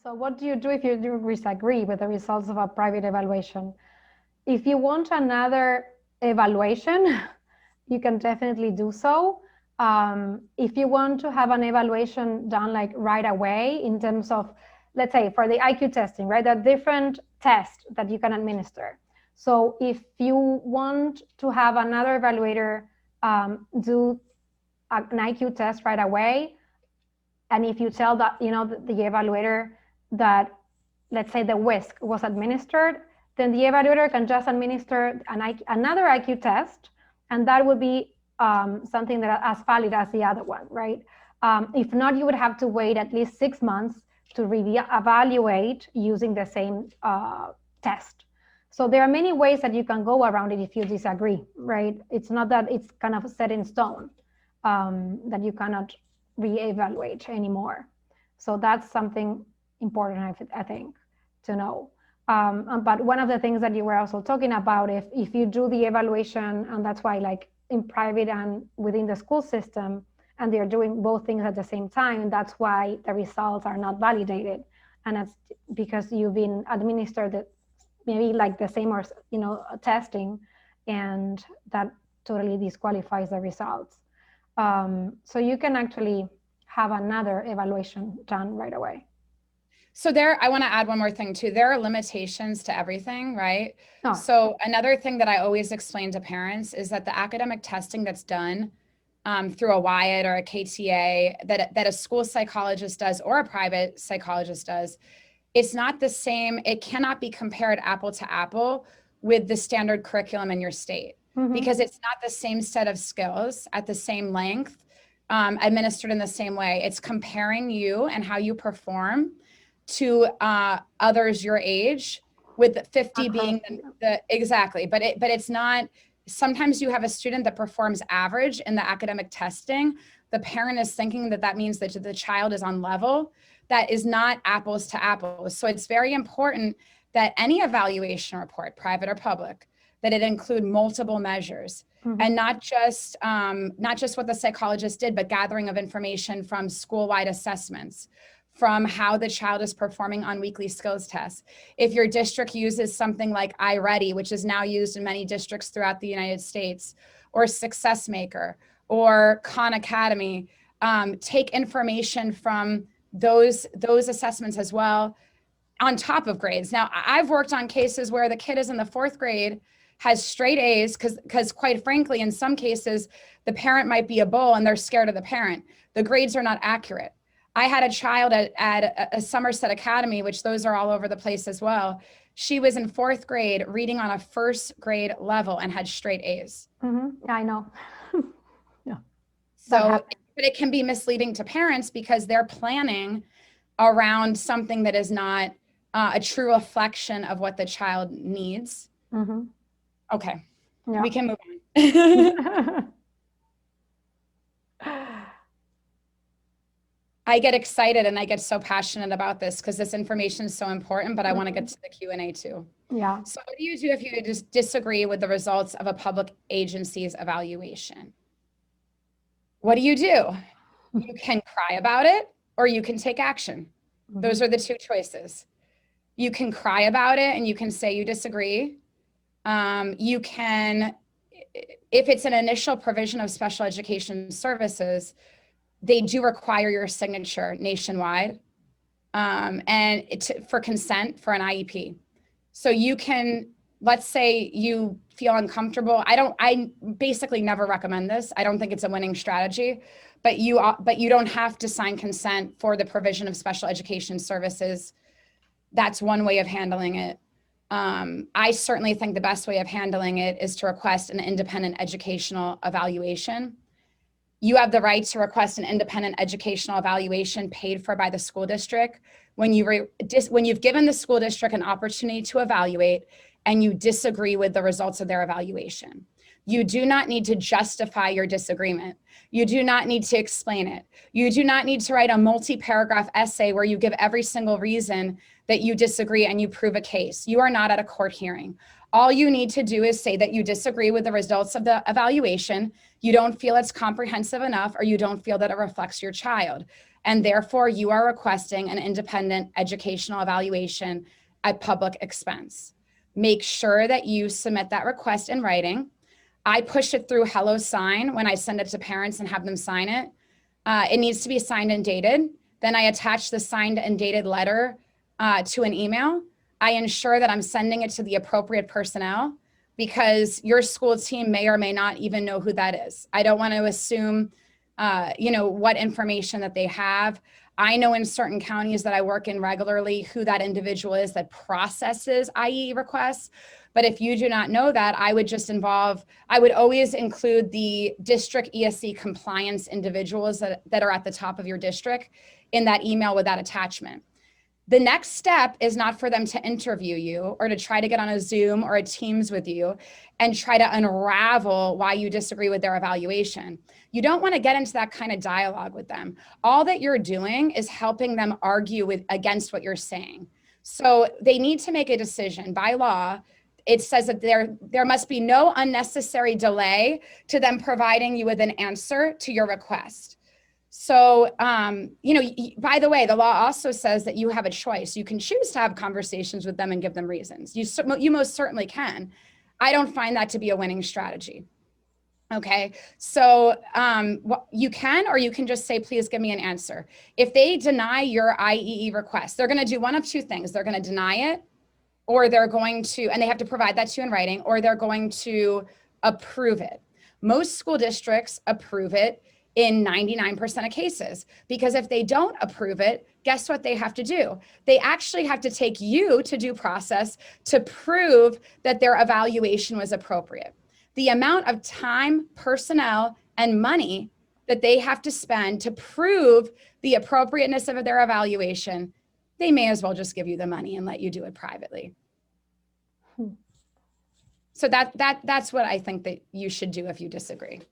So what do you do if you do disagree with the results of a private evaluation? If you want another evaluation, you can definitely do so. If you want to have an evaluation done like right away in terms of, let's say for the IQ testing, right, there are different tests that you can administer. So if you want to have another evaluator do an IQ test right away, and if you tell that, the evaluator that, let's say the WISC was administered, then the evaluator can just administer another IQ test, and that would be something that as valid as the other one, right? If not, you would have to wait at least 6 months to evaluate using the same test. So there are many ways that you can go around it if you disagree, right? It's not that it's kind of set in stone that you cannot reevaluate anymore. So that's something important, I think, to know. But one of the things that you were also talking about, if you do the evaluation, and that's why like in private and within the school system, and they're doing both things at the same time, that's why the results are not validated. And it's because you've been administered maybe like the same or, testing, and that totally disqualifies the results. So you can actually have another evaluation done right away. So I want to add one more thing too. There are limitations to everything, right? Oh. So another thing that I always explain to parents is that the academic testing that's done through a WIAT or a KTA that a school psychologist does or a private psychologist does, it's not the same. It cannot be compared apple to apple with the standard curriculum in your state, because it's not the same set of skills at the same length, administered in the same way. It's comparing you and how you perform to others your age, with 50 being the exactly, but it's not. Sometimes you have a student that performs average in the academic testing. The parent is thinking that means that the child is on level. That is not apples to apples. So it's very important that any evaluation report, private or public, that it include multiple measures, and not just what the psychologist did, but gathering of information from school-wide assessments, from how the child is performing on weekly skills tests. If your district uses something like iReady, which is now used in many districts throughout the United States, or Success Maker, or Khan Academy, take information from those assessments as well, on top of grades. Now, I've worked on cases where the kid is in the 4th grade, has straight A's, because quite frankly, in some cases, the parent might be a bull and they're scared of the parent. The grades are not accurate. I had a child at a Somerset Academy, which those are all over the place as well. She was in 4th grade reading on a 1st grade level and had straight A's. I know. Yeah. So, but it can be misleading to parents because they're planning around something that is not a true reflection of what the child needs. Okay, yeah. We can move on. I get excited and I get so passionate about this because this information is so important, but I want to get to the Q&A too. Yeah. So what do you do if you just disagree with the results of a public agency's evaluation? What do? You can cry about it or you can take action. Those are the two choices. You can cry about it and you can say you disagree. You can, if it's an initial provision of special education services, they do require your signature nationwide, and for consent for an IEP. So you can, let's say you feel uncomfortable. I basically never recommend this. I don't think it's a winning strategy, but you don't have to sign consent for the provision of special education services. That's one way of handling it. I certainly think the best way of handling it is to request an independent educational evaluation. You have the right to request an independent educational evaluation paid for by the school district when you've given the school district an opportunity to evaluate and you disagree with the results of their evaluation. You do not need to justify your disagreement. You do not need to explain it. You do not need to write a multi-paragraph essay where you give every single reason that you disagree and you prove a case. You are not at a court hearing. All you need to do is say that you disagree with the results of the evaluation, you don't feel it's comprehensive enough, or you don't feel that it reflects your child. and therefore you are requesting an independent educational evaluation at public expense. Make sure that you submit that request in writing. I push it through HelloSign when I send it to parents and have them sign it. It needs to be signed and dated. Then I attach the signed and dated letter to an email. I ensure that I'm sending it to the appropriate personnel, because your school team may or may not even know who that is. I don't want to assume, what information that they have. I know in certain counties that I work in regularly who that individual is that processes IE requests. But if you do not know that, I would always include the district ESC compliance individuals that are at the top of your district in that email with that attachment. The next step is not for them to interview you or to try to get on a Zoom or a Teams with you and try to unravel why you disagree with their evaluation. You don't want to get into that kind of dialogue with them. All that you're doing is helping them argue against what you're saying. So they need to make a decision. By law, it says that there must be no unnecessary delay to them providing you with an answer to your request. So, by the way, the law also says that you have a choice. You can choose to have conversations with them and give them reasons. You most certainly can. I don't find that to be a winning strategy. Okay, so you can, or you can just say, please give me an answer. If they deny your IEE request, they're going to do one of two things. They're going to deny it, or they're going to, and they have to provide that to you in writing, or they're going to approve it. Most school districts approve it in 99% of cases, because if they don't approve it, guess what they have to do? They actually have to take you to due process to prove that their evaluation was appropriate. The amount of time, personnel, and money that they have to spend to prove the appropriateness of their evaluation, they may as well just give you the money and let you do it privately. So that's what I think that you should do if you disagree.